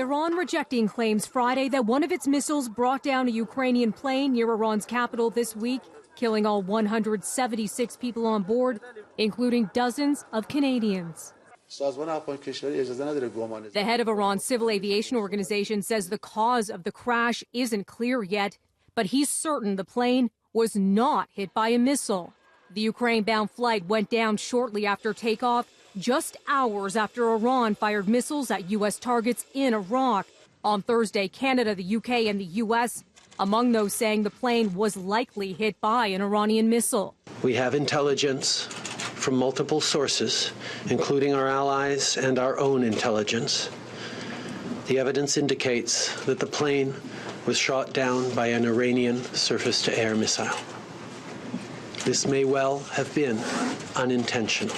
Iran rejecting claims Friday that one of its missiles brought down a Ukrainian plane near Iran's capital this week, killing all 176 people on board, including dozens of Canadians. The head of Iran's civil aviation organization says the cause of the crash isn't clear yet, but he's certain the plane was not hit by a missile. The Ukraine-bound flight went down shortly after takeoff, just hours after Iran fired missiles at U.S. targets in Iraq. On Thursday, Canada, the UK, and the U.S. among those saying the plane was likely hit by an Iranian missile. We have intelligence from multiple sources, including our allies and our own intelligence. The evidence indicates that the plane was shot down by an Iranian surface-to-air missile. This may well have been unintentional.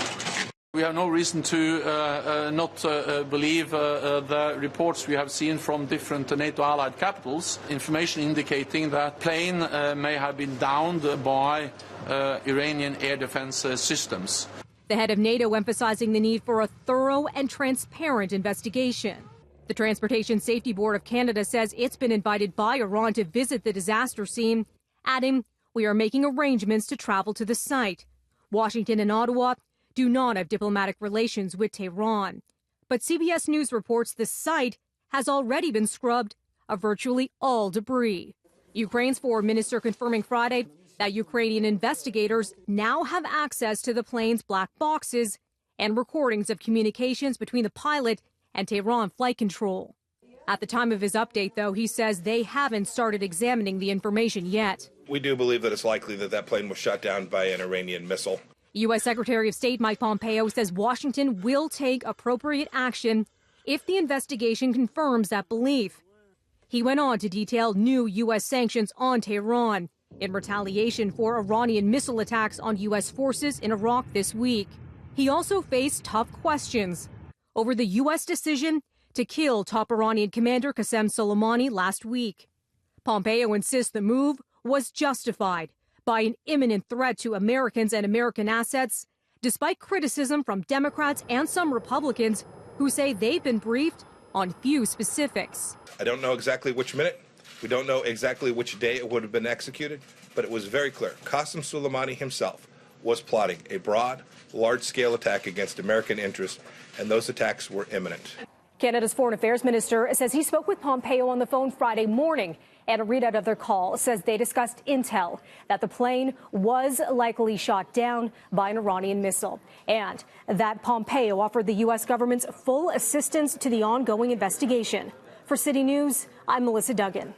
We have no reason to not believe the reports we have seen from different NATO allied capitals, information indicating that plane may have been downed by Iranian air defense systems. The head of NATO emphasizing the need for a thorough and transparent investigation. The Transportation Safety Board of Canada says it's been invited by Iran to visit the disaster scene, adding, "We are making arrangements to travel to the site." Washington and Ottawa do not have diplomatic relations with Tehran. But CBS News reports the site has already been scrubbed of virtually all debris. Ukraine's foreign minister confirming Friday that Ukrainian investigators now have access to the plane's black boxes and recordings of communications between the pilot and Tehran flight control. At the time of his update, though, he says they haven't started examining the information yet. We do believe that it's likely that that plane was shot down by an Iranian missile. U.S. Secretary of State Mike Pompeo says Washington will take appropriate action if the investigation confirms that belief. He went on to detail new U.S. sanctions on Tehran in retaliation for Iranian missile attacks on U.S. forces in Iraq this week. He also faced tough questions over the U.S. decision to kill top Iranian commander Qasem Soleimani last week. Pompeo insists the move was justified by an imminent threat to Americans and American assets, despite criticism from Democrats and some Republicans who say they've been briefed on few specifics. I don't know exactly which minute. We don't know exactly which day it would have been executed, but it was very clear. Qasem Soleimani himself was plotting a broad, large-scale attack against American interests, and those attacks were imminent. Canada's Foreign Affairs Minister says he spoke with Pompeo on the phone Friday morning, and a readout of their call says they discussed intel that the plane was likely shot down by an Iranian missile, and that Pompeo offered the U.S. government's full assistance to the ongoing investigation. For City News, I'm Melissa Duggan.